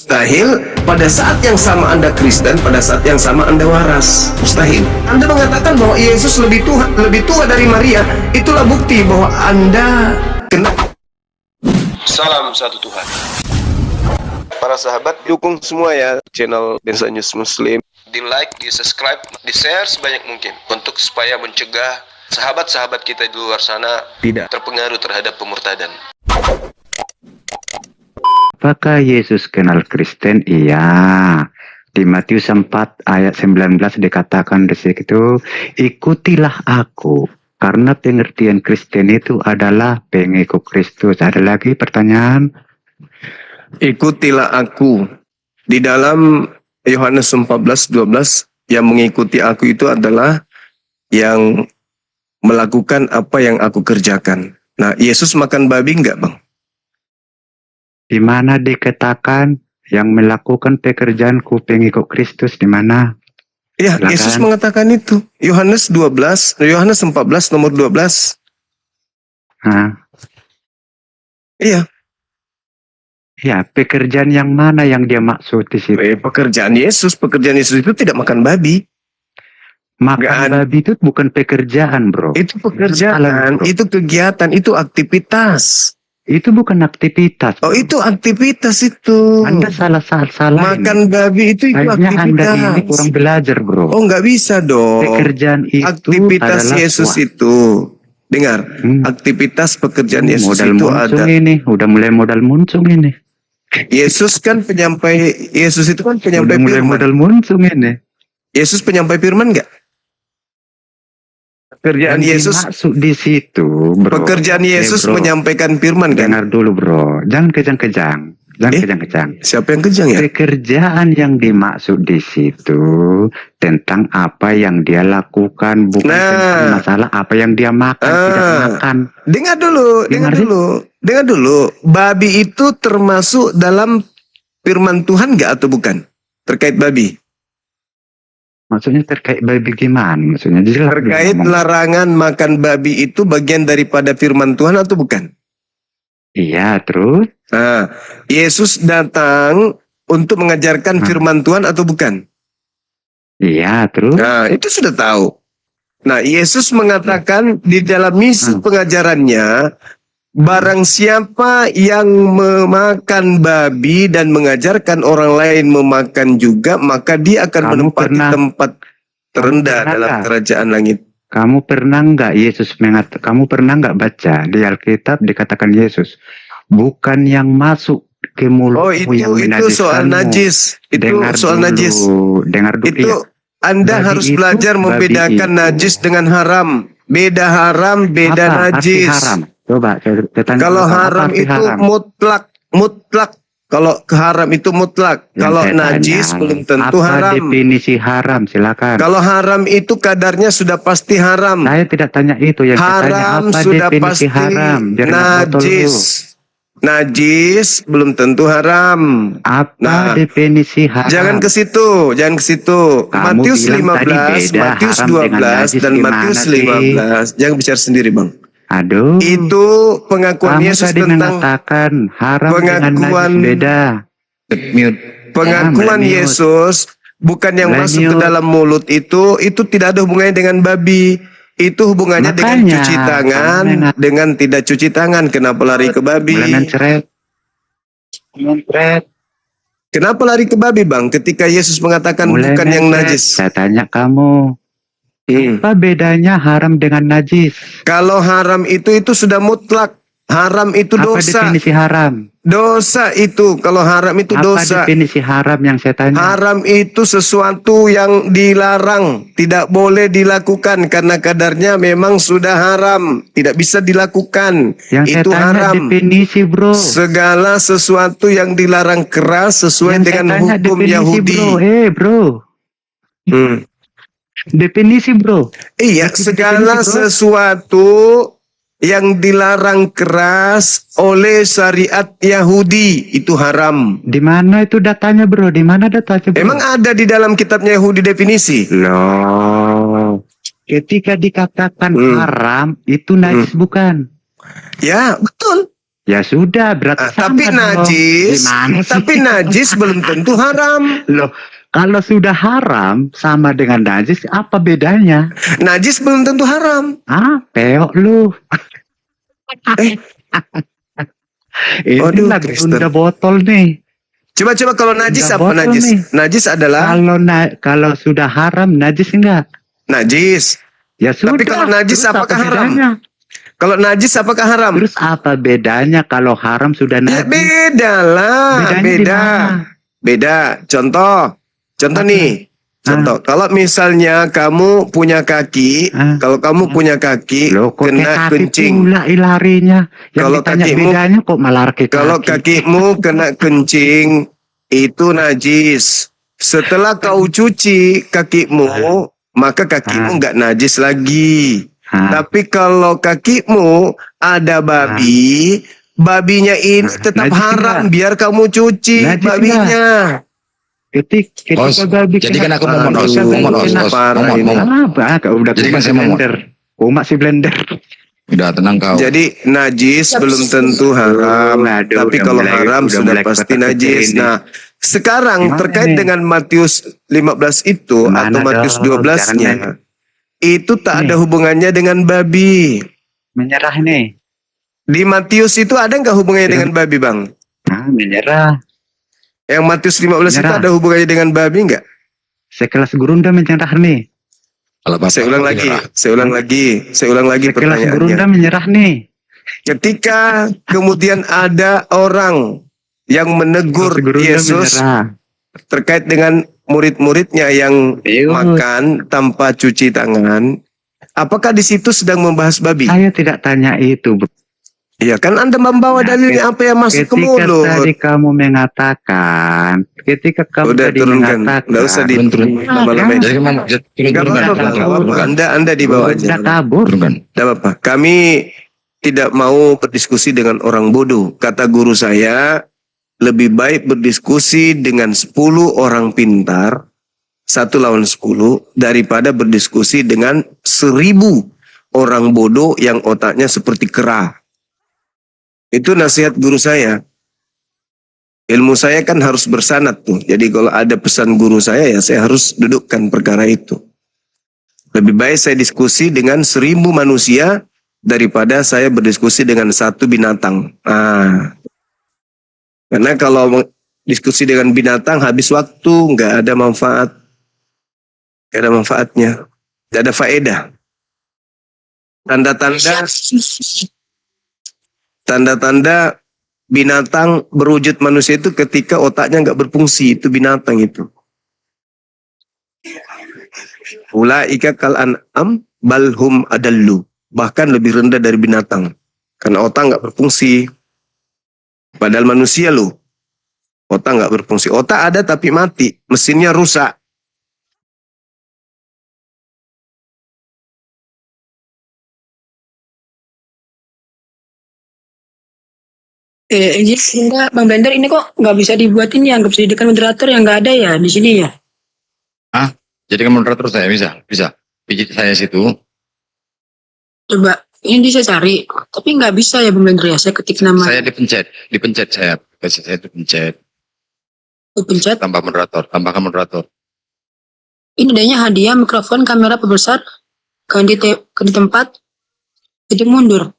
Mustahil pada saat yang sama Anda Kristen, pada saat yang sama Anda waras. Mustahil. Anda mengatakan bahwa Yesus lebih tua dari Maria, itulah bukti bahwa Anda kena. Salam satu Tuhan. Para sahabat, dukung semua ya channel Densa News Muslim. Di like, di subscribe, di share sebanyak mungkin untuk supaya mencegah sahabat-sahabat kita di luar sana tidak terpengaruh terhadap pemurtadan. Apakah Yesus kenal Kristen? Iya. Di Matius 4 ayat 19 dikatakan di situ, ikutilah aku. Karena pengertian Kristen itu adalah pengikut Kristus. Ada lagi pertanyaan? Ikutilah aku. Di dalam Yohanes 14:12, yang mengikuti aku itu adalah yang melakukan apa yang aku kerjakan. Nah, Yesus makan babi enggak, Bang? Di mana dikatakan yang melakukan pekerjaanku pengikut Kristus, di mana? Ya, Silakan. Yesus mengatakan itu. Yohanes 14 nomor 12. Nah, Iya. ya, pekerjaan yang mana yang dia maksud di situ? Pekerjaan Yesus itu tidak makan babi. Makan babi itu bukan pekerjaan, bro. Itu pekerjaan, itu kegiatan, itu aktivitas. Itu bukan aktivitas. Oh, itu aktivitas itu. Anda salah. Makan babi itu kayaknya aktivitas. Anda ini kurang belajar, bro. Oh, nggak bisa dong. Pekerjaan itu aktivitas adalah Yesus itu. Dengar, aktivitas pekerjaan Yesus modal itu muncung ada. Ini udah mulai modal muncung ini. Yesus itu kan penyampai Udah mulai firman. modal muncung ini. Yesus penyampai firman nggak? Pekerjaan Yang Yesus masuk di situ, bro. Pekerjaan Yesus bro, menyampaikan firman kan? dengar dulu, bro. Jangan kejang-kejang. Kejang-kejang. Siapa yang kejang ya? Pekerjaan yang dimaksud di situ tentang apa yang dia lakukan, bukan tentang masalah apa yang dia makan, tidak makan. Dengar dulu. Babi itu termasuk dalam firman Tuhan nggak atau bukan? Terkait babi. Maksudnya terkait babi gimana? Maksudnya jelas terkait larangan makan babi itu bagian daripada firman Tuhan atau bukan? Iya, terus? Nah, Yesus datang untuk mengajarkan firman Tuhan atau bukan? Iya, terus? Nah, itu sudah tahu. Nah, Yesus mengatakan di dalam misi pengajarannya, barang siapa yang memakan babi dan mengajarkan orang lain memakan juga, maka dia akan menempati tempat terendah dalam kerajaan langit. Kamu pernah nggak kamu pernah nggak baca di Alkitab dikatakan Yesus bukan yang masuk ke mulut? Oh, itu soal najis. Itu soal najis. Dengar dulu. Itu Anda harus belajar membedakan najis dengan haram. Beda haram, beda najis. Haram? Coba tanya. Kalau haram itu mutlak. Kalau haram itu mutlak. Kalau najis belum tentu haram. Apa definisi haram? Silakan. Kalau haram itu kadarnya sudah pasti haram. Saya tidak tanya itu. Yang haram apa sudah definisi pasti haram? najis. Najis belum tentu haram. Apa definisi haram? Jangan ke situ. Matius 15, Matius 12 dan Matius 15. Jangan bicara sendiri, Bang. Aduh. Itu pengakuan Yesus tentang haram pengakuan beda. Pengakuan Yesus bukan yang masuk ke dalam mulut itu tidak ada hubungannya dengan babi. Itu hubungannya dengan cuci tangan, dengan tidak cuci tangan. Kenapa lari ke babi? Kenapa lari ke babi, Bang? Ketika Yesus mengatakan bukan yang najis. Saya tanya kamu. Apa bedanya haram dengan najis? Kalau haram itu sudah mutlak. Haram itu dosa. Apa definisi haram? Dosa itu. Kalau haram itu dosa. Apa definisi haram yang saya tanya? Haram itu sesuatu yang dilarang. Tidak boleh dilakukan karena kadarnya memang sudah haram. Tidak bisa dilakukan. Yang itu saya tanya haram. Definisi, bro. Segala sesuatu yang dilarang keras sesuai yang dengan hukum definisi, Yahudi. Bro. Definisi, bro. Iya, segala sesuatu yang dilarang keras oleh syariat Yahudi itu haram. Di mana itu datanya, bro? Di mana datanya, bro? Emang ada di dalam kitabnya Yahudi definisi? Loh. Ketika dikatakan haram itu najis bukan? Ya, betul. Ya sudah, berarti Tapi sama dong. najis, Gimana sih? tapi najis belum tentu haram. Loh, kalau sudah haram sama dengan najis, apa bedanya? Najis belum tentu haram. Ah, peok lu. Ini Waduh, lagu Kristen. Bunda botol nih. Coba kalau najis Udah apa botol najis? nih. Najis adalah Kalau sudah haram, najis enggak? najis. Ya sudah. Tapi kalau najis terus apakah apa haram? bedanya? Kalau najis apakah haram? Terus apa bedanya kalau haram sudah Ya najis? beda lah, Bedanya di beda. mana? Beda. Contoh Apa? nih. Contoh, kalau misalnya kamu punya kaki, kalau kamu punya kaki Loh, kok kena kayak kaki kencing. pula larinya. Yang Kalau ditanya kakimu- bedanya kok malah ke kaki. Kalau kakimu kena kencing, itu najis. Setelah kau cuci kakimu, maka kakimu nggak najis lagi. Tapi kalau kakimu ada babi, babinya ini tetap Najis haram enggak? biar kamu cuci Najis babinya. Ketika babi Jadi kan kena- aku mau Aduh, parah ini. Apa? Udah Jadi kumat kan si saya mau- blender. Kumat si blender. Udah tenang kau. Jadi najis belum tentu haram, Aduh, tapi udah kalau mulai- haram udah sudah mulai pasti kotak-kotak najis. ini. Nah, sekarang Gimana terkait nih? dengan Matius 15 itu Gimana atau Matius dong? 12-nya, Jangan itu tak ada Nih. hubungannya dengan babi. Menyerah nih. Di Matius itu ada nggak hubungannya dengan babi, Bang? Menyerah. Yang Matius 15 itu Menyerah. ada hubungannya dengan babi nggak? Sekelas guru udah menyerah nih. Kalau bapak Saya ulang lagi, saya ulang lagi Sekelas guru pertanyaannya. udah menyerah nih. Ketika kemudian ada orang yang menegur Sekelas guru udah Yesus menyerah. terkait dengan murid-muridnya yang Ayo, makan tanpa cuci tangan, apakah di situ sedang membahas babi? saya tidak tanya itu. Bu. Iya kan Anda membawa Nah, dalilnya apa yang masuk ke Ketika mulut? tadi kamu mengatakan, ketika kamu Udah tadi turunkan, mengatakan, nggak usah turun. lama-lama. Jadi kan Nggak apa-apa, Anda di bawah aja. Udah kabur. Turunkan. Tidak apa-apa. Kami tidak mau berdiskusi dengan orang bodoh. Kata guru saya, lebih baik berdiskusi dengan 10 orang pintar, 1 lawan 10, daripada berdiskusi dengan 1000 orang bodoh yang otaknya seperti kera. Itu nasihat guru saya. Ilmu saya kan harus bersanad tuh. Jadi kalau ada pesan guru saya, ya saya harus dudukkan perkara itu. Lebih baik saya diskusi dengan 1000 manusia daripada saya berdiskusi dengan 1 binatang. Karena kalau diskusi dengan binatang habis waktu, nggak ada manfaat. Nggak ada manfaatnya. Nggak ada faedah. Tanda-tanda binatang berwujud manusia itu ketika otaknya nggak berfungsi, itu binatang itu. Ulaika kal an'am balhum adallu. Bahkan lebih rendah dari binatang. Karena otak nggak berfungsi. Padahal manusia loh. Otak nggak berfungsi. Otak ada tapi mati. Mesinnya rusak. Ini enggak, Bang Blender ini kok nggak bisa dibuatin yang nggak bisa dijadikan moderator yang nggak ada ya di sini ya? Jadi kan moderator saya bisa. Pijit saya situ. Coba ini bisa cari, tapi nggak bisa ya Bang Blender ya. Saya ketik nama, Saya dipencet saya. Saya itu pencet. pencet. Tambahkan moderator. Ini adanya hadiah mikrofon kamera pembesar, ganti tempat, jadi mundur.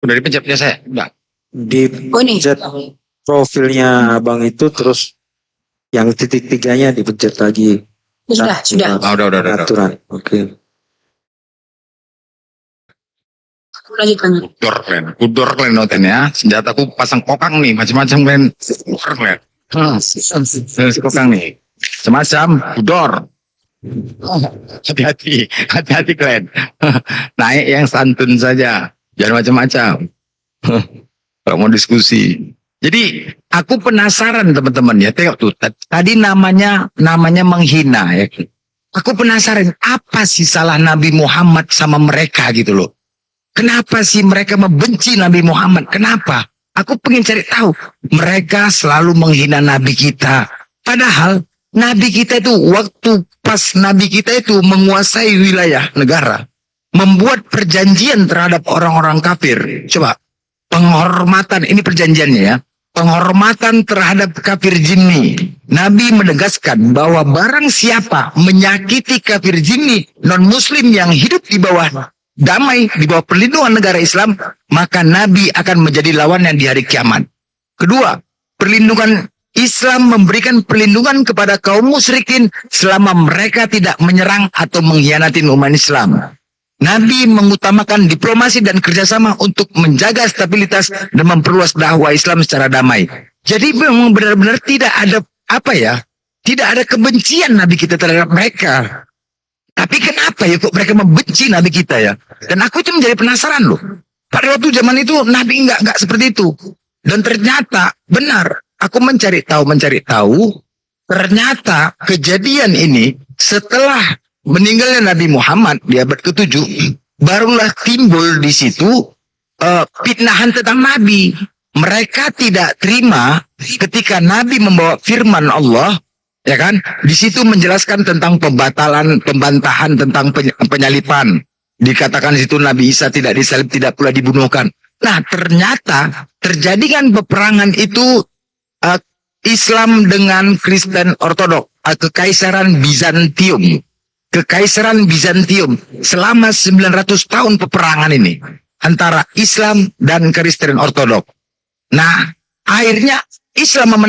Udah dipencet punya saya. Enggak. Oh ini, Dipencet profilnya abang itu, terus yang titik 3-nya dipencet lagi. sudah. Udah. Aturan. Oke. Lanjut. Kudor kalian noten ya. Senjataku pasang kokang nih, macam-macam kalian. Kudor kalian. Kokang nih. Semacam kudor. Hati-hati kalian. Naik yang santun saja. Jangan macam-macam. Kalau mau diskusi. Jadi aku penasaran teman-teman ya. Tengok tuh. Tadi namanya menghina ya. Aku penasaran apa sih salah Nabi Muhammad sama mereka gitu loh. Kenapa sih mereka membenci Nabi Muhammad? Kenapa? Aku pengen cari tahu. Mereka selalu menghina Nabi kita. Padahal Nabi kita itu waktu pas Nabi kita itu menguasai wilayah negara. membuat perjanjian terhadap orang-orang kafir. Coba, penghormatan, ini perjanjiannya ya. Penghormatan terhadap kafir jinni. Nabi menegaskan bahwa barang siapa menyakiti kafir jinni non-muslim yang hidup di bawah damai, di bawah perlindungan negara Islam, maka Nabi akan menjadi lawannya di hari kiamat. Kedua, perlindungan Islam memberikan perlindungan kepada kaum musyrikin selama mereka tidak menyerang atau mengkhianati umat Islam. Nabi mengutamakan diplomasi dan kerjasama untuk menjaga stabilitas dan memperluas dakwah Islam secara damai. Jadi memang benar-benar tidak ada tidak ada kebencian Nabi kita terhadap mereka. Tapi kenapa ya kok mereka membenci Nabi kita ya? Dan aku itu menjadi penasaran loh. Pada waktu zaman itu Nabi enggak seperti itu. Dan ternyata benar, aku mencari tahu, ternyata kejadian ini setelah meninggalnya Nabi Muhammad di abad ke-7, barulah timbul di situ fitnahan tentang Nabi. Mereka tidak terima ketika Nabi membawa firman Allah, ya kan? Di situ menjelaskan tentang pembantahan tentang penyalipan. Dikatakan di situ Nabi Isa tidak disalib, tidak pula dibunuhkan. Nah, ternyata terjadi kan peperangan itu Islam dengan Kristen Ortodok, Kekaisaran Bizantium. Kekaisaran Bizantium selama 900 tahun peperangan ini antara Islam dan Kristen Ortodok. Nah, akhirnya Islam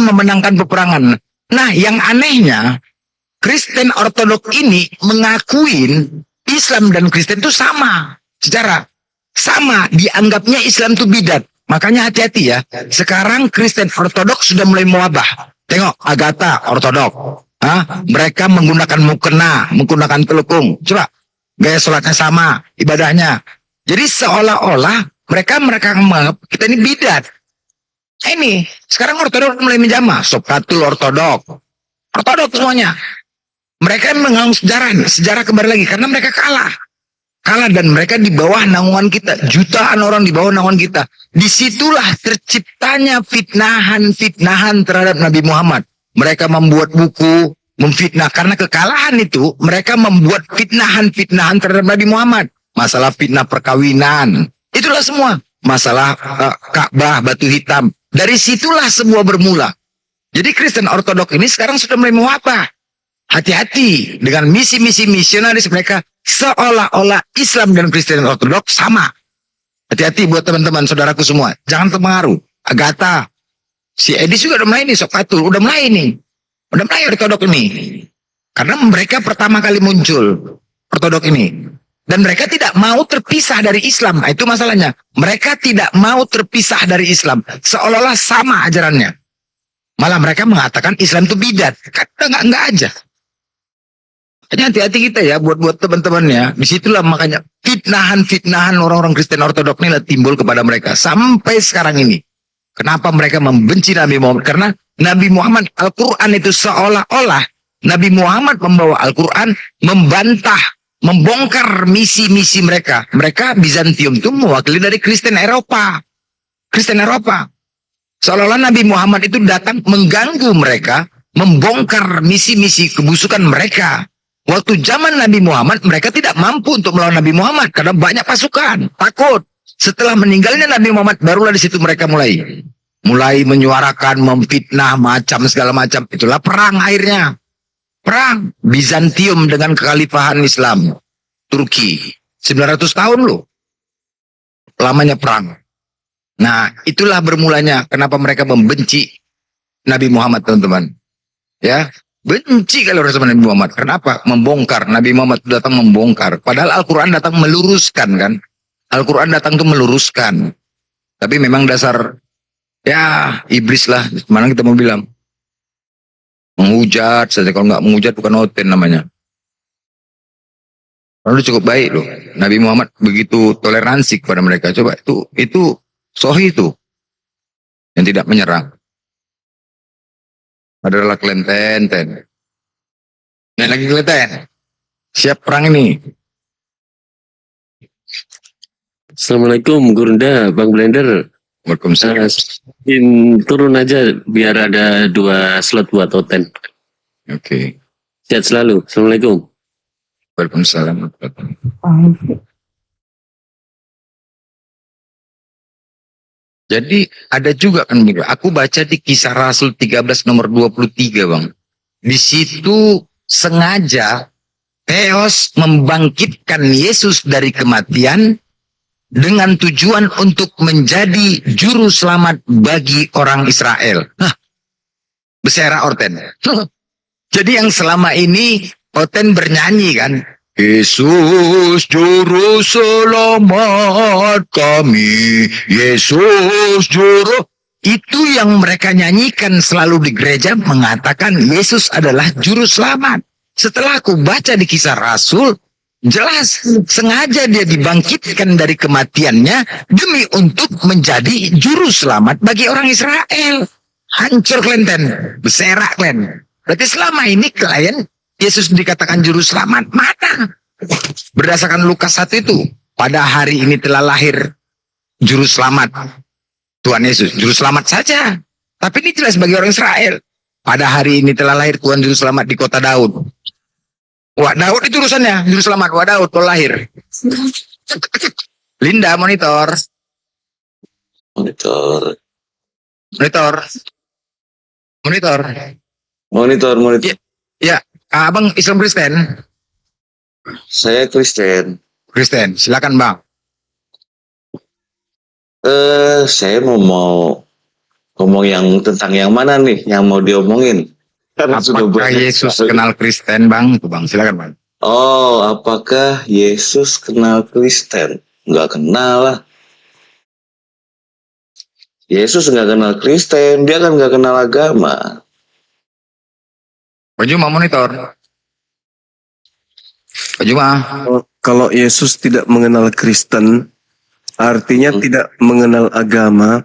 memenangkan peperangan. Nah, yang anehnya Kristen Ortodok ini mengakuin Islam dan Kristen itu sama. Secara sama, dianggapnya Islam itu bidat. Makanya hati-hati ya. Sekarang Kristen Ortodok sudah mulai mewabah. Tengok Agatha Ortodok. Mereka menggunakan mukena, menggunakan telukung. Coba, gaya sholatnya sama, ibadahnya. Jadi seolah-olah mereka menganggap kita ini bidat. Ini, sekarang Ortodok mulai menjamah. Sokatul Ortodok semuanya. Mereka menganggap sejarah kembali lagi. Karena mereka kalah dan mereka di bawah naungan kita. Jutaan orang di bawah naungan kita. Disitulah terciptanya fitnahan terhadap Nabi Muhammad. Mereka membuat buku, memfitnah. Karena kekalahan itu, mereka membuat fitnahan terhadap Nabi Muhammad. Masalah fitnah perkawinan. Itulah semua. Masalah Ka'bah, batu hitam. Dari situlah semua bermula. Jadi Kristen Ortodok ini sekarang sudah mulai mewabah. Hati-hati dengan misi-misi misionaris mereka. Seolah-olah Islam dan Kristen Ortodok sama. Hati-hati buat teman-teman, saudaraku semua. Jangan terpengaruh. Agatha, si Edi juga udah mulai nih, Sokatul, udah mulai Ortodok ini. Karena mereka pertama kali muncul, Ortodok ini. Dan mereka tidak mau terpisah dari Islam. Nah, itu masalahnya. Mereka tidak mau terpisah dari Islam. Seolah-olah sama ajarannya. Malah mereka mengatakan Islam itu bidat. Kata enggak aja. Hati-hati kita ya buat teman-temannya. Disitulah makanya fitnahan orang-orang Kristen Ortodok ini timbul kepada mereka. Sampai sekarang ini. Kenapa mereka membenci Nabi Muhammad? Karena Nabi Muhammad, Al-Quran itu seolah-olah Nabi Muhammad membawa Al-Quran membantah, membongkar misi-misi mereka. Mereka Bizantium itu mewakili dari Kristen Eropa. Seolah-olah Nabi Muhammad itu datang mengganggu mereka, membongkar misi-misi kebusukan mereka. Waktu zaman Nabi Muhammad, mereka tidak mampu untuk melawan Nabi Muhammad karena banyak pasukan, takut. Setelah meninggalnya Nabi Muhammad, barulah di situ mereka mulai menyuarakan, memfitnah, segala macam. Itulah perang akhirnya. Perang Bizantium dengan kekhalifahan Islam. Turki. 900 tahun loh. Lamanya perang. Nah, itulah bermulanya kenapa mereka membenci Nabi Muhammad, teman-teman. Ya, benci kalau sama Nabi Muhammad. Kenapa? Membongkar. Nabi Muhammad datang membongkar. Padahal Al-Quran datang meluruskan kan. Al-Quran datang tuh meluruskan. Tapi memang dasar, ya iblis lah. Mana kita mau bilang. Menghujat saja. Kalau nggak menghujat bukan oten namanya. Lalu cukup baik loh. Nabi Muhammad begitu toleransi kepada mereka. Coba itu Sohi itu. Yang tidak menyerang. Adalah kelenten. Ini lagi kelenten. Siap perang ini. Assalamualaikum Gurunda, Bang Blender. Waalaikumsalam. Turun aja biar ada 2 slot buat Oten. Oke. Sehat selalu. Assalamualaikum. Waalaikumsalam. Jadi ada juga kan gitu. Aku baca di Kisah Rasul 13 nomor 23, Bang. Di situ sengaja Theos membangkitkan Yesus dari kematian dengan tujuan untuk menjadi juru selamat bagi orang Israel. Hah, Besera Orten. Jadi yang selama ini Orten bernyanyi kan, Yesus juru selamat kami, Yesus juru. Itu yang mereka nyanyikan selalu di gereja, mengatakan Yesus adalah juru selamat. Setelah aku baca di Kisah Rasul, jelas sengaja dia dibangkitkan dari kematiannya demi untuk menjadi juru selamat bagi orang Israel. Hancur klien, beserak klien. Berarti selama ini klien Yesus dikatakan juru selamat, mana? Berdasarkan Lukas 1 itu, pada hari ini telah lahir juru selamat Tuhan Yesus, juru selamat saja. Tapi ini jelas bagi orang Israel. Pada hari ini telah lahir Tuhan juru selamat di kota Daud. Wah, Daud itu urusannya, juru selamat. Wah, Daud kalau lahir. Linda, monitor. Monitor. Ya, Abang Islam Kristen. Saya Kristen. Kristen, silakan Bang. Saya mau ngomong yang tentang yang mana nih, yang mau diomongin? Karena sudah Apakah banyak Yesus sekali. kenal Kristen Bang? Itu Bang, silakan Bang. Oh, apakah Yesus kenal Kristen? Nggak kenal lah. Yesus nggak kenal Kristen, dia kan nggak kenal agama. Pak Juma monitor. Pak Juma. Kalau Yesus tidak mengenal Kristen, artinya tidak mengenal agama.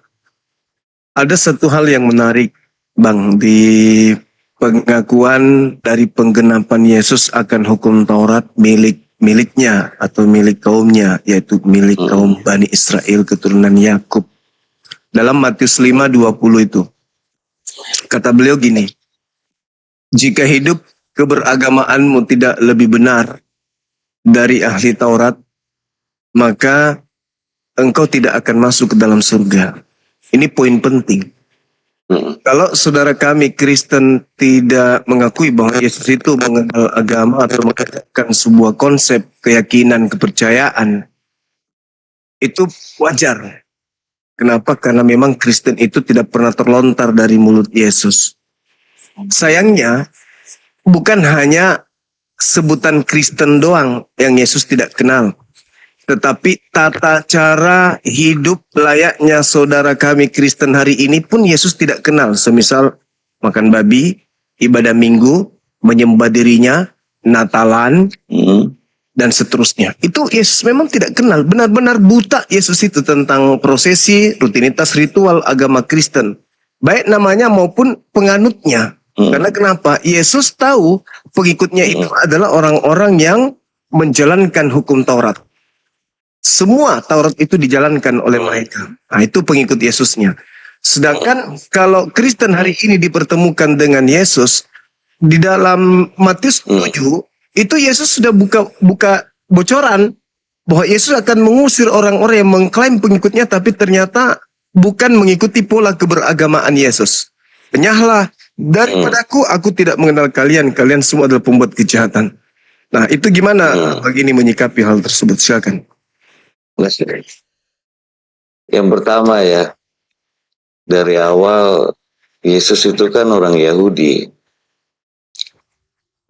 Ada satu hal yang menarik, Bang, di pengakuan dari penggenapan Yesus akan hukum Taurat miliknya atau milik kaumnya, yaitu milik kaum Bani Israel keturunan Yakub. Dalam Matius 5:20 itu, kata beliau gini, jika hidup keberagamaanmu tidak lebih benar dari ahli Taurat, maka engkau tidak akan masuk ke dalam surga. Ini poin penting. Kalau saudara kami Kristen tidak mengakui bahwa Yesus itu mengenal agama atau mengatakan sebuah konsep keyakinan, kepercayaan, itu wajar. Kenapa? Karena memang Kristen itu tidak pernah terlontar dari mulut Yesus. Sayangnya, bukan hanya sebutan Kristen doang yang Yesus tidak kenal, tetapi tata cara hidup layaknya saudara kami Kristen hari ini pun Yesus tidak kenal. Semisal makan babi, ibadah minggu, menyembah dirinya, Natalan, dan seterusnya. Itu Yesus memang tidak kenal. Benar-benar buta Yesus itu tentang prosesi, rutinitas ritual agama Kristen. Baik namanya maupun penganutnya. Karena kenapa? Yesus tahu pengikutnya itu adalah orang-orang yang menjalankan hukum Taurat. Semua Taurat itu dijalankan oleh mereka. Nah, itu pengikut Yesusnya. Sedangkan kalau Kristen hari ini dipertemukan dengan Yesus, di dalam Matius 7, itu Yesus sudah buka bocoran bahwa Yesus akan mengusir orang-orang yang mengklaim pengikutnya, tapi ternyata bukan mengikuti pola keberagamaan Yesus. Penyahlah daripadaku, aku tidak mengenal kalian, kalian semua adalah pembuat kejahatan. Nah, itu gimana begini menyikapi hal tersebut? Silakan. Yang pertama ya, dari awal Yesus itu kan orang Yahudi.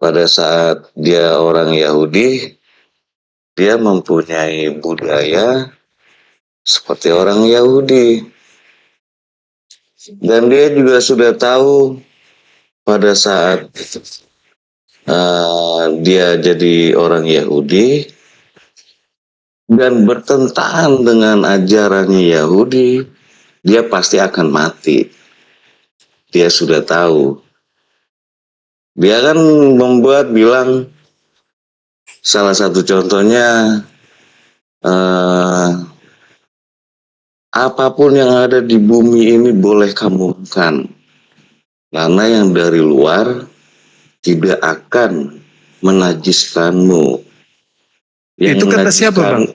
Pada saat dia orang Yahudi, dia mempunyai budaya seperti orang Yahudi. Dan dia juga sudah tahu pada saat dia jadi orang Yahudi dan bertentangan dengan ajarannya Yahudi, dia pasti akan mati. Dia sudah tahu. Dia kan bilang, salah satu contohnya, apapun yang ada di bumi ini boleh kamu makan, karena yang dari luar tidak akan menajiskanmu. Itu kata siapa, Bang?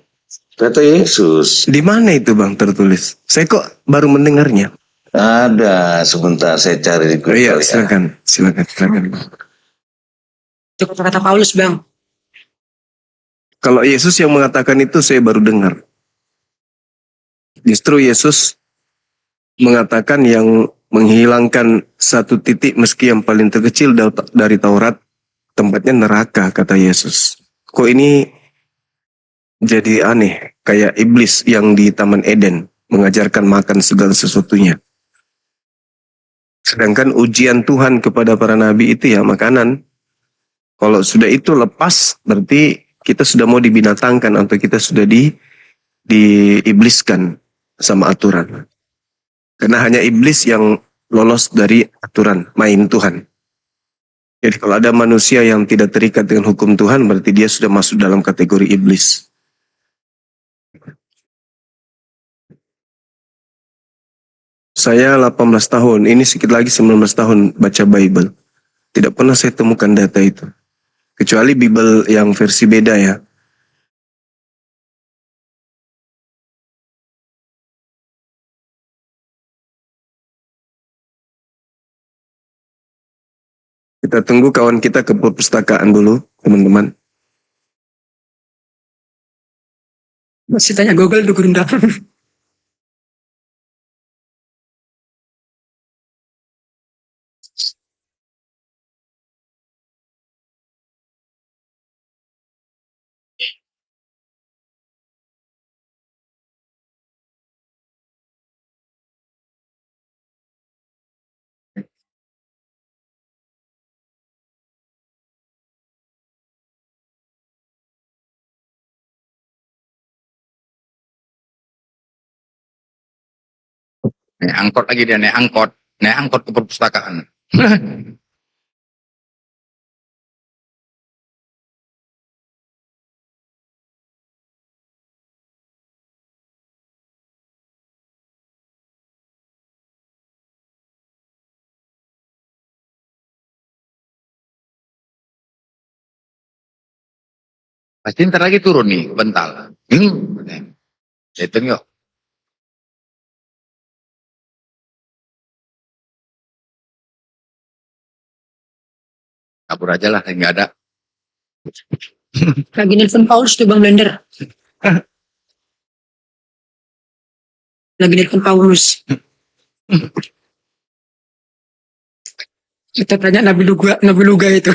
Kata Yesus. Di mana itu, Bang, tertulis? Saya kok baru mendengarnya. Ada, sebentar saya cari di Oh, iya, Google ya. silakan. Itu kata-kata Paulus, Bang. Kalau Yesus yang mengatakan itu saya baru dengar. Justru Yesus mengatakan yang menghilangkan satu titik meski yang paling terkecil dari Taurat, tempatnya neraka, kata Yesus. Kok ini jadi aneh, kayak iblis yang di Taman Eden mengajarkan makan segala sesuatunya. Sedangkan ujian Tuhan kepada para nabi itu ya makanan. Kalau sudah itu lepas, berarti kita sudah mau dibinatangkan atau kita sudah diibliskan sama aturan. Karena hanya iblis yang lolos dari aturan main Tuhan. Jadi kalau ada manusia yang tidak terikat dengan hukum Tuhan, berarti dia sudah masuk dalam kategori iblis. Saya 18 tahun, ini sedikit lagi 19 tahun baca Bible. Tidak pernah saya temukan data itu. Kecuali Bible yang versi beda ya. Kita tunggu kawan kita ke perpustakaan dulu, teman-teman. Masih tanya Google tuh Gurunda. Naik angkot lagi dia, naik angkot ke perpustakaan. Pasti ntar lagi turun nih, bentar. Hitung yuk. Kabur aja lah, nggak ada. Lagi nelfon Paulus tuh Bang Blender. Lagi nelfon Paulus. Kita tanya Nabi Luga itu.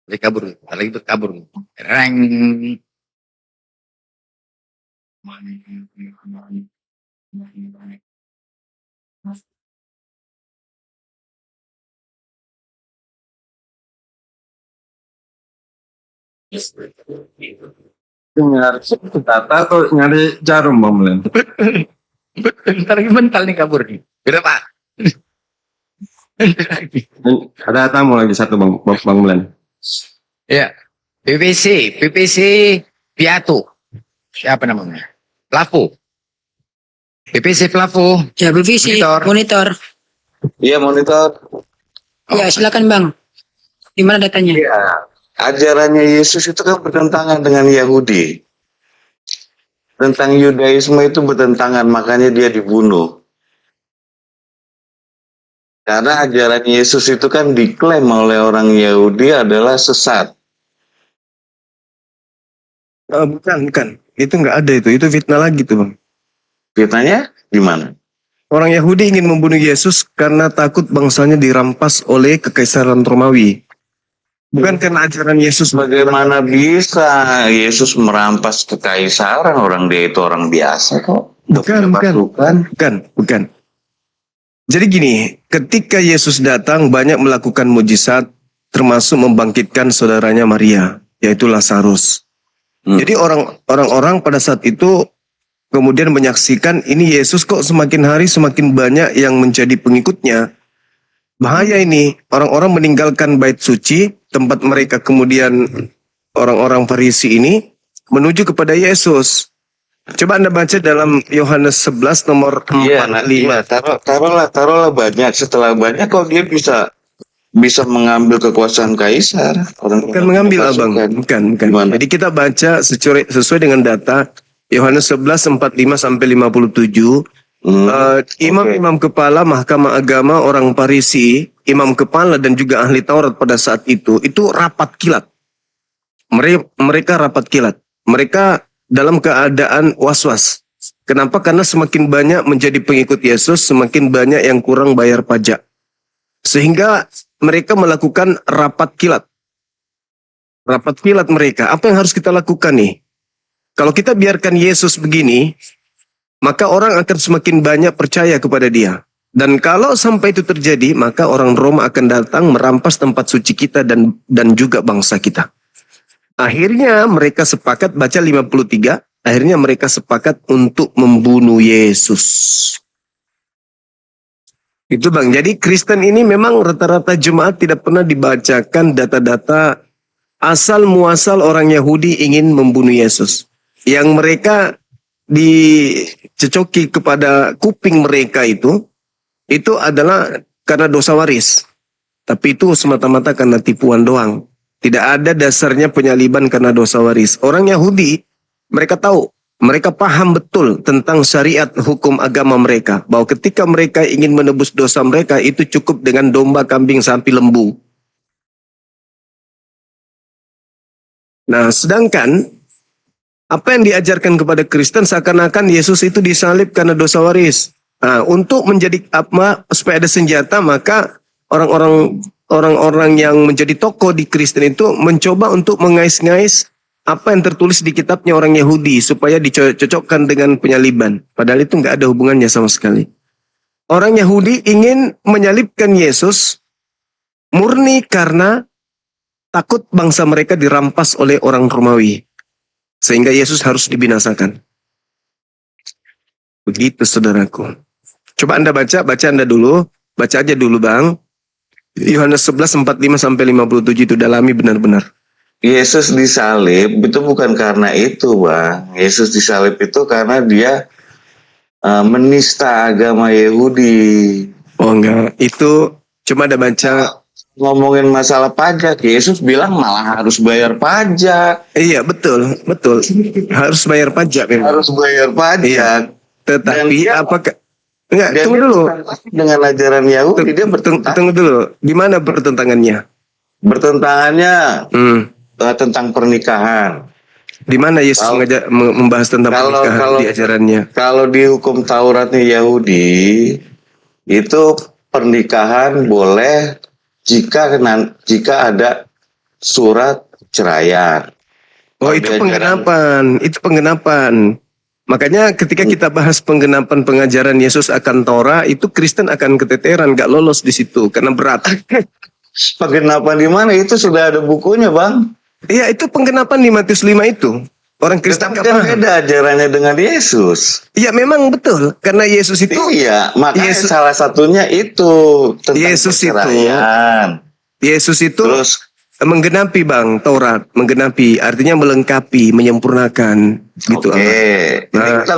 Lagi kabur, lagi itu kabur. Reng. Nyari data atau nyari jarum, Bang Mlen? Bentar lagi mental nih kabur nih. Berapa? Ada tamu lagi satu, Bang Mlen. Ya, PPC Piatu. Siapa namanya? Plafo. PPC Plafo. Ya, bervisi, monitor. Iya, monitor. Ya, silakan Bang. Di mana datanya? Iya. Ajarannya Yesus itu kan bertentangan dengan Yahudi. Tentang Yudaisme itu bertentangan, makanya dia dibunuh. Karena ajaran Yesus itu kan diklaim oleh orang Yahudi adalah sesat. Bukan. Itu nggak ada itu. Itu fitnah lagi tuh, Bang. Fitnahnya gimana? Orang Yahudi ingin membunuh Yesus karena takut bangsanya dirampas oleh kekaisaran Romawi. Bukan karena ajaran Yesus. Bagaimana bisa Yesus merampas kekaisaran? Orang dia itu orang biasa kok. Bukan. Jadi gini, ketika Yesus datang banyak melakukan mujizat, termasuk membangkitkan saudaranya Maria, yaitu Lazarus. Jadi orang-orang pada saat itu kemudian menyaksikan ini Yesus kok semakin hari semakin banyak yang menjadi pengikutnya. Bahaya ini, orang-orang meninggalkan bait suci, tempat mereka kemudian orang-orang Farisi ini menuju kepada Yesus. Coba Anda baca dalam Yohanes 11 nomor 45. Iya, taruhlah banyak. Setelah banyak kok dia bisa bisa mengambil kekuasaan kaisar. Orang Bukan mengambil abang, bukan. Gimana? Jadi kita baca sesuai dengan data Yohanes 11 45 sampai 57. Imam-imam kepala mahkamah agama, orang Farisi, imam kepala dan juga ahli Taurat pada saat itu rapat kilat. Mereka rapat kilat. Mereka dalam keadaan was-was. Kenapa? Karena semakin banyak menjadi pengikut Yesus, semakin banyak yang kurang bayar pajak. Sehingga mereka melakukan rapat kilat. Rapat kilat mereka. Apa yang harus kita lakukan nih? Kalau kita biarkan Yesus begini, maka orang akan semakin banyak percaya kepada dia. Dan kalau sampai itu terjadi, maka orang Roma akan datang merampas tempat suci kita dan juga bangsa kita. Akhirnya mereka sepakat, baca 53, akhirnya mereka sepakat untuk membunuh Yesus. Itu bang, jadi Kristen ini memang rata-rata jemaat tidak pernah dibacakan data-data asal muasal orang Yahudi ingin membunuh Yesus. Yang mereka dicocoki kepada kuping mereka itu adalah karena dosa waris. Tapi itu semata-mata karena tipuan doang. Tidak ada dasarnya penyaliban karena dosa waris. Orang Yahudi, mereka tahu, mereka paham betul tentang syariat hukum agama mereka. Bahwa ketika mereka ingin menebus dosa mereka, itu cukup dengan domba, kambing, sapi, lembu. Nah, sedangkan apa yang diajarkan kepada Kristen seakan-akan Yesus itu disalib karena dosa waris. Nah, untuk menjadi supaya ada senjata, maka orang-orang yang menjadi tokoh di Kristen itu mencoba untuk mengais-ngais apa yang tertulis di kitabnya orang Yahudi supaya dicocokkan dengan penyaliban. Padahal itu nggak ada hubungannya sama sekali. Orang Yahudi ingin menyalibkan Yesus murni karena takut bangsa mereka dirampas oleh orang Romawi. Sehingga Yesus harus dibinasakan. Begitu saudaraku. Coba Anda baca Anda dulu. Baca aja dulu bang. Yohanes 11, 45 sampai 57 itu dalami benar-benar. Yesus disalib itu bukan karena itu, Bang. Yesus disalib itu karena dia menista agama Yahudi. Oh enggak, itu cuma ada baca. Ngomongin masalah pajak, Yesus bilang malah harus bayar pajak. Iya betul. Harus bayar pajak memang. Harus bayar pajak. Iya. Tetapi dia- apakah enggak, Dan tunggu dulu. dengan ajaran Yahudi dia bertentangan. Tunggu dulu. Di mana pertentangannya? Bertentangannya tentang pernikahan. Di mana Yesus membahas tentang pernikahan di ajarannya? Kalau di hukum Tauratnya Yahudi itu pernikahan boleh jika ada surat ceraian. Oh, itu penggenapan. Makanya ketika kita bahas penggenapan pengajaran Yesus akan Torah, itu Kristen akan keteteran, gak lolos di situ karena berat. Penggenapan di mana? Itu sudah ada bukunya, Bang. Iya, itu penggenapan di Matius 5 itu. Orang Kristen Tapi gak kan paham. beda ajarannya dengan Yesus. Iya, memang betul. Karena Yesus itu Iya, makanya Yesus- salah satunya itu tentang Yesus itu- perceraian. Yesus itu Terus menggenapi bang Taurat, menggenapi artinya melengkapi, menyempurnakan gitu. oke. Ini kita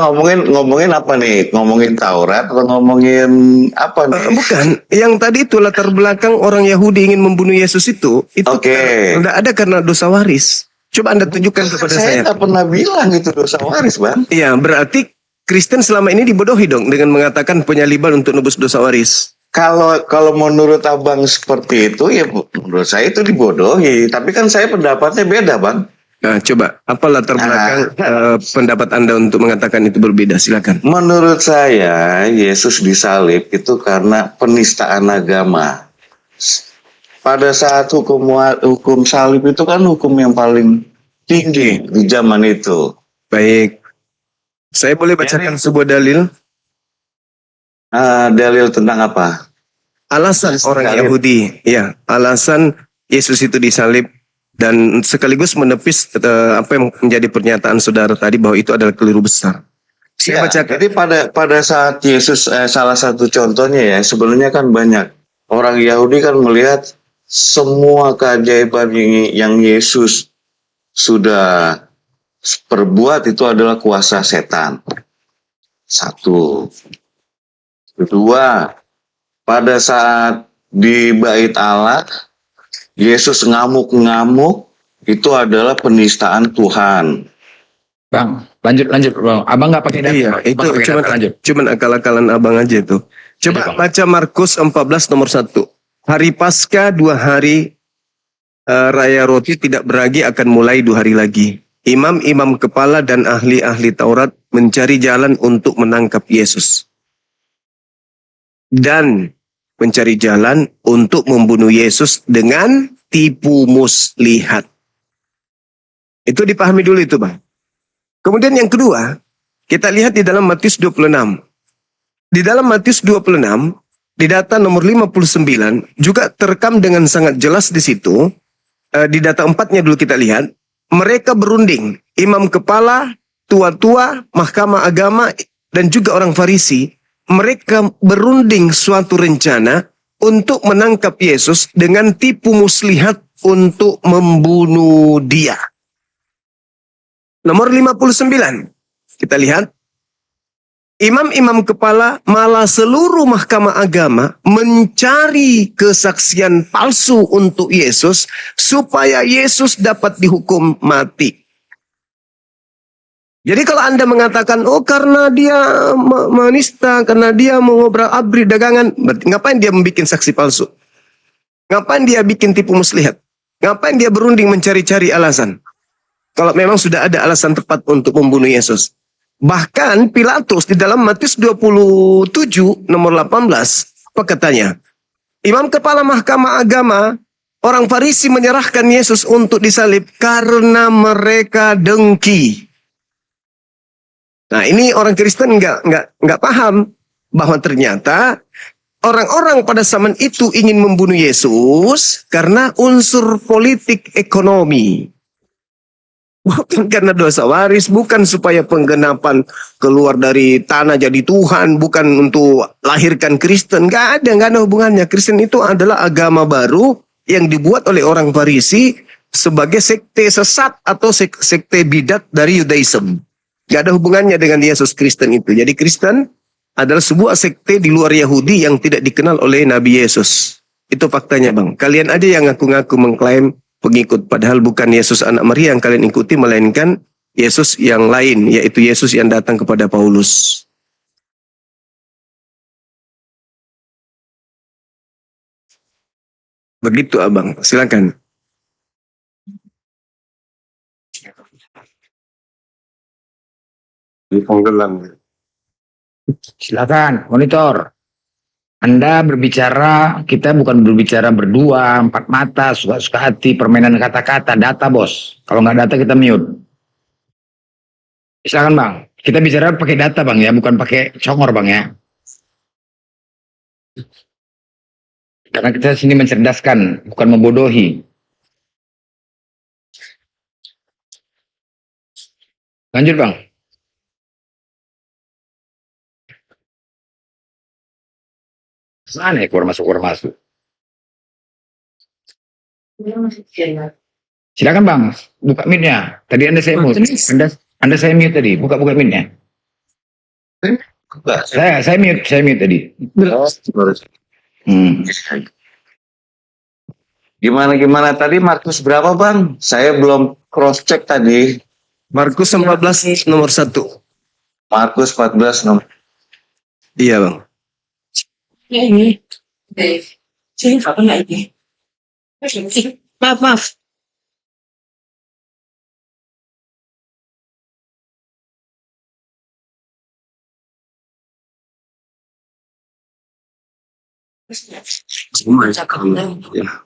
ngomongin apa nih? Ngomongin Taurat atau ngomongin apa nih? Bukan, yang tadi itu latar belakang orang Yahudi ingin membunuh Yesus itu Oke. tidak ada karena dosa waris. Coba Anda tunjukkan kepada Saya saya. nggak pernah bilang itu dosa waris, Bang. Iya, berarti Kristen selama ini dibodohi dong dengan mengatakan penyaliban untuk nebus dosa waris. Kalau menurut abang seperti itu, ya menurut saya itu dibodohi. Tapi kan saya pendapatnya beda, Bang. Nah, coba apa latar belakang pendapat Anda untuk mengatakan itu berbeda? Silakan. Menurut saya, Yesus disalib itu karena penistaan agama. Pada saat hukum salib itu kan hukum yang paling tinggi di zaman itu. Baik. Saya boleh bacakan sebuah dalil? Dalil tentang apa? Alasan orang Disalib. Yahudi, ya, alasan Yesus itu disalib dan sekaligus menepis apa yang menjadi pernyataan saudara tadi bahwa itu adalah keliru besar. Saya Ya, bacakan. jadi pada saat Yesus salah satu contohnya ya, sebenarnya kan banyak orang Yahudi kan melihat semua keajaiban yang Yesus sudah perbuat itu adalah kuasa setan. Satu. Kedua, pada saat di bait Allah, Yesus ngamuk-ngamuk, itu adalah penistaan Tuhan. Bang, lanjut bang. Abang nggak pakai data. Iya, Bang. itu Abang nggak pakai data, lanjut. cuman akal-akalan abang aja itu. Coba Iya, Bang. baca Markus 14 nomor 1. Hari Paskah 2 hari Raya Roti Tidak Beragi akan mulai 2 hari lagi. Imam-imam kepala dan ahli-ahli Taurat mencari jalan untuk menangkap Yesus. Dan mencari jalan untuk membunuh Yesus dengan tipu muslihat. Itu dipahami dulu itu, Bang. Kemudian yang kedua, kita lihat di dalam Matius 26. Di dalam Matius 26, di data nomor 59, juga terekam dengan sangat jelas di situ. Di data 4-nya dulu kita lihat, mereka berunding, imam kepala, tua-tua, mahkamah agama, dan juga orang Farisi. Mereka berunding suatu rencana untuk menangkap Yesus dengan tipu muslihat untuk membunuh dia. Nomor 59, kita lihat. Imam-imam kepala malah seluruh mahkamah agama mencari kesaksian palsu untuk Yesus supaya Yesus dapat dihukum mati. Jadi kalau Anda mengatakan, oh karena dia menista, karena dia mengobrak-abrik dagangan, ngapain dia membuat saksi palsu? Ngapain dia bikin tipu muslihat? Ngapain dia berunding mencari-cari alasan? Kalau memang sudah ada alasan tepat untuk membunuh Yesus. Bahkan Pilatus di dalam Matius 27 nomor 18, apa katanya? Imam kepala mahkamah agama, orang Farisi menyerahkan Yesus untuk disalib karena mereka dengki. Nah, ini orang Kristen nggak paham bahwa ternyata orang-orang pada zaman itu ingin membunuh Yesus karena unsur politik ekonomi. Bukan karena dosa waris, bukan supaya penggenapan keluar dari tanah jadi Tuhan, bukan untuk lahirkan Kristen. Nggak ada hubungannya. Kristen itu adalah agama baru yang dibuat oleh orang Farisi sebagai sekte sesat atau sekte bidat dari Yudaism. Nggak ada hubungannya dengan Yesus Kristen itu. Jadi Kristen adalah sebuah sekte di luar Yahudi yang tidak dikenal oleh Nabi Yesus. Itu faktanya, Bang. Kalian aja yang ngaku-ngaku mengklaim pengikut, padahal bukan Yesus anak Maria yang kalian ikuti, melainkan Yesus yang lain, yaitu Yesus yang datang kepada Paulus. Begitu, Abang. Silakan. Di penggelam. Silakan, monitor. Anda berbicara, kita bukan berbicara berdua, empat mata, suka-suka hati, permainan kata-kata, data bos. Kalau nggak data kita mute. Silakan bang, kita bicara pakai data bang ya, bukan pakai congor bang ya. Karena kita sini mencerdaskan, bukan membodohi. Lanjut bang. Mana ya keluar masuk. Silakan bang, buka mic-nya. Tadi Anda saya mute. Anda saya mute tadi, buka mic-nya. Saya mute tadi. Gimana tadi Markus berapa bang? Saya belum cross check tadi. Markus 14 nomor 1. Markus 14 nomor. Iya, Bang. Ya ini. Sini apa enggak ini? Maaf. Ya.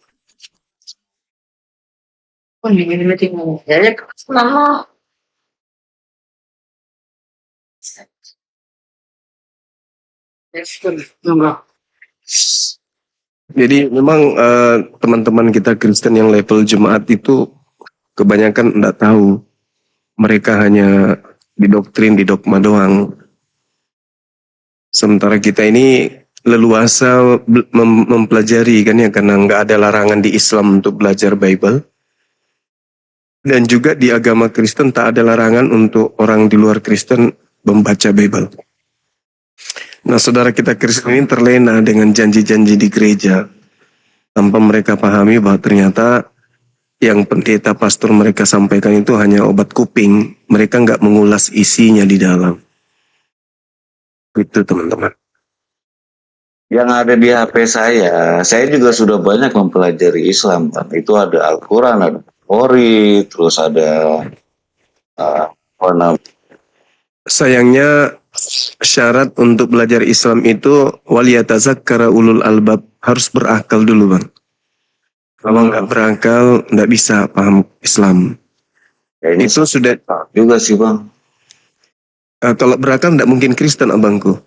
Jadi memang teman-teman kita Kristen yang level jemaat itu kebanyakan enggak tahu. Mereka hanya didoktrin, didogma doang. Sementara kita ini leluasa mempelajari kan ya, karena nggak ada larangan di Islam untuk belajar Bible. Dan juga di agama Kristen tak ada larangan untuk orang di luar Kristen membaca Bible. Nah, saudara kita Kristen ini terlena dengan janji-janji di gereja. tanpa mereka pahami bahwa ternyata yang pendeta pastor mereka sampaikan itu hanya obat kuping. Mereka nggak mengulas isinya di dalam. Itu teman-teman. Yang ada di HP saya juga sudah banyak mempelajari Islam, kan. Itu ada Al-Quran, ada Ori, terus ada apa namanya? Sayangnya syarat untuk belajar Islam itu waliyatazakkara ulul albab, harus berakal dulu, Bang. Kalau nggak berakal nggak bisa paham Islam. Ya, ini Itu sudah juga sih Bang. kalau berakal nggak mungkin Kristen, abangku.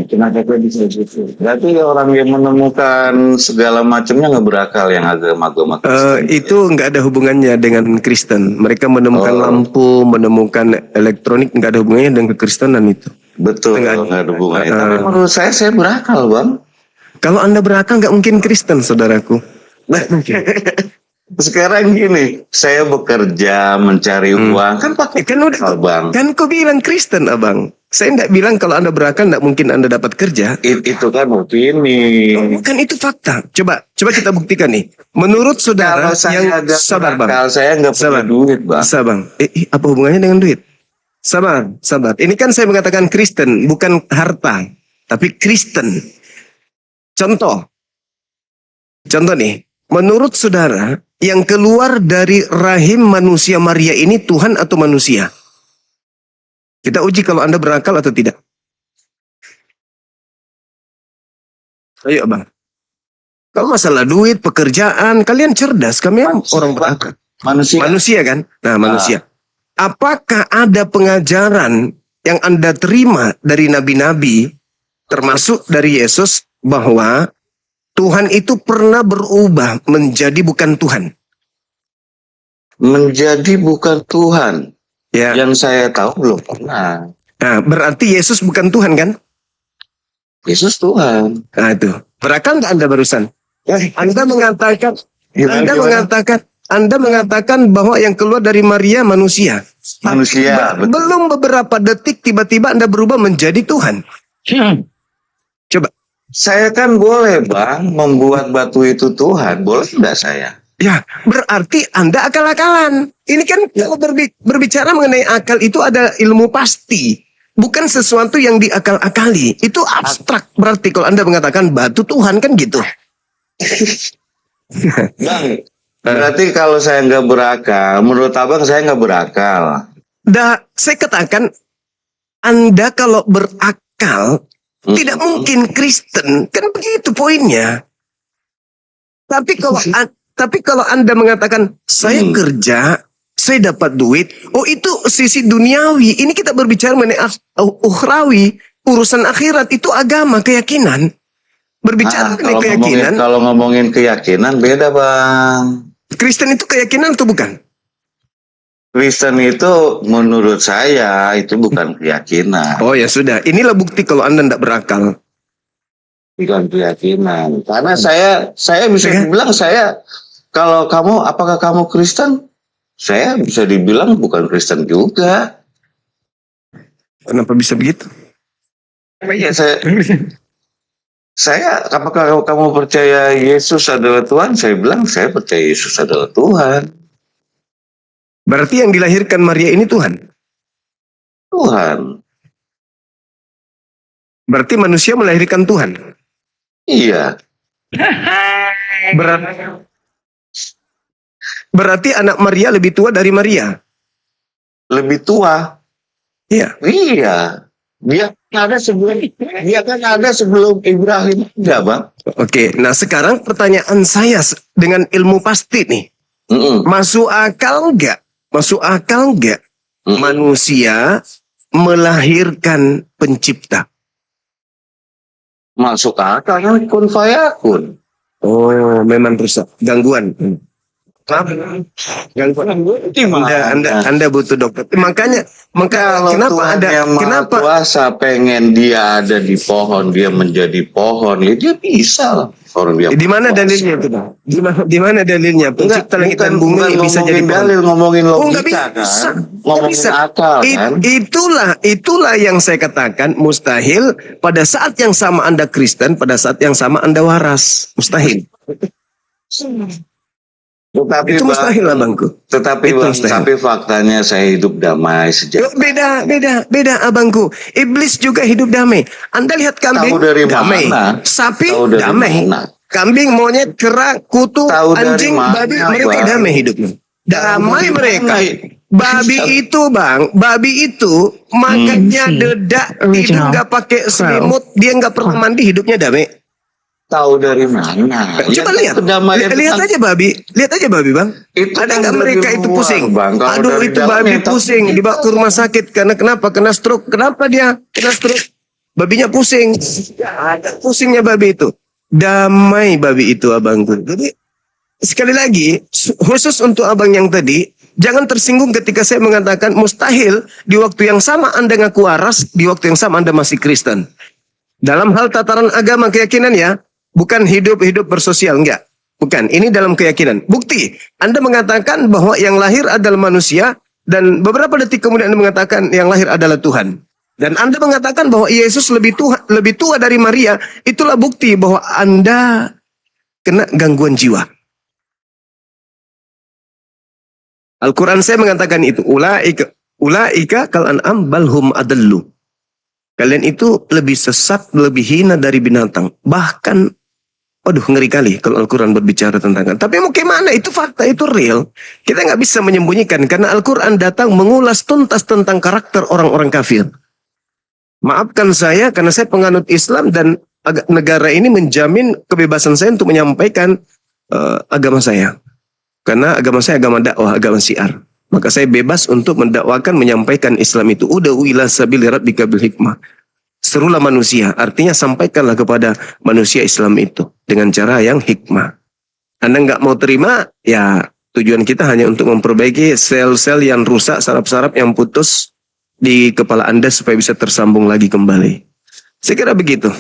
Kenapa bisa gitu? Berarti orang yang menemukan segala macamnya nggak berakal, yang agama-agama Kristen. Itu nggak ada hubungannya dengan Kristen. Mereka menemukan lampu, menemukan elektronik, nggak ada hubungannya dengan kekristenan itu. Betul, Nggak nggak ada hubungannya. Tapi menurut saya berakal Bang. Kalau Anda berakal nggak mungkin Kristen, saudaraku. Sekarang gini, saya bekerja mencari uang, kan pakai Kan udah, Bang. kan kau bilang Kristen, abang. Saya nggak bilang kalau Anda berakal nggak mungkin Anda dapat kerja. Itu kan opini. Bukan, itu fakta. Coba kita buktikan nih. Menurut saudara Kalau saya yang ada sabar, Bang. berakal, saya nggak punya Sabar. duit Bang. Sabar. Apa hubungannya dengan duit? Sabar. Ini kan saya mengatakan Kristen, bukan harta, tapi Kristen. Contoh nih. Menurut saudara, yang keluar dari rahim manusia Maria ini Tuhan atau manusia? Kita uji kalau Anda berakal atau tidak. Ayo, Bang. Kalau masalah duit, pekerjaan, kalian cerdas, kami orang berakal. Manusia kan? Nah, manusia. Apakah ada pengajaran yang Anda terima dari nabi-nabi, termasuk dari Yesus, bahwa Tuhan itu pernah berubah menjadi bukan Tuhan? Menjadi bukan Tuhan. Ya. Yang saya tahu belum pernah. Nah, berarti Yesus bukan Tuhan kan? Yesus Tuhan. Nah, itu. Berakal nggak Anda barusan? Anda mengatakan, Anda mengatakan bahwa yang keluar dari Maria manusia. Manusia, betul. Belum beberapa detik tiba-tiba Anda berubah menjadi Tuhan. Coba. Saya kan boleh Bang membuat batu itu Tuhan, boleh nggak saya? Ya, berarti Anda akal-akalan. Ini kan kalau berbicara mengenai akal itu ada ilmu pasti. Bukan sesuatu yang diakal-akali. Itu abstrak. Berarti kalau Anda mengatakan batu Tuhan kan gitu. Bang, berarti kalau saya nggak berakal, menurut Abang saya nggak berakal. Saya katakan, Anda kalau berakal, tidak mungkin Kristen. Kan begitu poinnya. Tapi kalau Anda mengatakan, saya kerja, saya dapat duit, oh itu sisi duniawi. Ini kita berbicara mengenai ukhrawi, urusan akhirat, itu agama, keyakinan. Berbicara mengenai keyakinan. Kalau ngomongin keyakinan beda Bang. Kristen itu keyakinan atau bukan? Kristen itu menurut saya itu bukan keyakinan. Oh ya sudah, inilah bukti kalau Anda tidak berakal. Bukan keyakinan. Karena saya bisa dibilang kalau apakah kamu Kristen? Saya bisa dibilang bukan Kristen juga. Kenapa bisa begitu? Ya, saya apakah kamu percaya Yesus adalah Tuhan? Saya bilang saya percaya Yesus adalah Tuhan. Berarti yang dilahirkan Maria ini Tuhan? Tuhan. Berarti manusia melahirkan Tuhan? Iya. Berarti anak Maria lebih tua dari Maria? Lebih tua. Iya. Iya. Dia kan ada sebelum Ibrahim. Enggak, Bang? Oke, nah sekarang pertanyaan saya dengan ilmu pasti nih. Masuk akal nggak? Manusia melahirkan pencipta? Masuk akal kan kun fayakun. Oh, memang rusak. Gangguan. Anda butuh dokter. Kalau Kenapa Tuhan ada yang Maha kenapa Kuasa pengen dia ada di pohon, dia menjadi pohon, ya dia bisa lah. Orang dia di mana Maha Kuasa. dalilnya itu, Bang? Di mana dalilnya? Pencipta langit dan bumi bisa jadi ngomongin pohon. dalil, ngomongin Oh, logika nggak bisa. kan, Nggak ngomongin bisa. akal kan. Itulah yang saya katakan mustahil pada saat yang sama Anda Kristen, pada saat yang sama Anda waras. Mustahil. Tetapi Itu Bang, mustahil lah, Bangku. Tetapi Itu Bang, mustahil. tapi faktanya saya hidup damai sejak. Beda abangku. Iblis juga hidup damai. Anda lihat kambing Tahu dari damai, mana? sapi Tahu dari damai, mana? kambing, monyet, kera, kutu, Tahu dari anjing, mana, babi, mereka Bang? damai hidupnya. Damai Tahu mereka. dari mana? Babi itu, Bang, babi itu makannya dedak, tidur nggak pakai selimut, dia nggak pernah mandi, hidupnya damai. Tahu dari mana? Coba Ya, lihat, kedamaian lihat tentang- aja babi, Bang. Itu Ada kan nggak dari mereka itu luar, pusing? Bang. Kalau Aduh, dari itu dalam babi ya tahu. pusing, dibawa ke rumah sakit karena kenapa? Kena stroke. Kenapa dia kena stroke? Babinya pusing. Ada pusingnya babi itu. Damai babi itu, abangku. Jadi sekali lagi, khusus untuk abang yang tadi, jangan tersinggung ketika saya mengatakan mustahil di waktu yang sama Anda ngaku waras, di waktu yang sama Anda masih Kristen. Dalam hal tataran agama keyakinan ya, bukan hidup bersosial, enggak. Bukan, ini dalam keyakinan. Bukti, Anda mengatakan bahwa yang lahir adalah manusia, dan beberapa detik kemudian Anda mengatakan yang lahir adalah Tuhan. Dan Anda mengatakan bahwa Yesus lebih tua dari Maria, itulah bukti bahwa Anda kena gangguan jiwa. Al-Quran saya mengatakan itu. Ulaika kal an'am balhum adallu. Kalian itu lebih sesat, lebih hina dari binatang. Bahkan, waduh ngeri kali kalau Al-Quran berbicara tentang. Tapi mau gimana? Itu fakta, itu real. Kita nggak bisa menyembunyikan. Karena Al-Quran datang mengulas tuntas tentang karakter orang-orang kafir. Maafkan saya karena saya penganut Islam dan negara ini menjamin kebebasan saya untuk menyampaikan agama saya. Karena agama saya agama dakwah, agama syiar. Maka saya bebas untuk mendakwakan, menyampaikan Islam itu. Ud'u ila sabili rabbika bil hikmah. Serulah manusia, artinya sampaikanlah kepada manusia Islam itu dengan cara yang hikmah. Anda nggak mau terima, ya tujuan kita hanya untuk memperbaiki sel-sel yang rusak, saraf-saraf yang putus di kepala Anda supaya bisa tersambung lagi kembali. Saya kira begitu.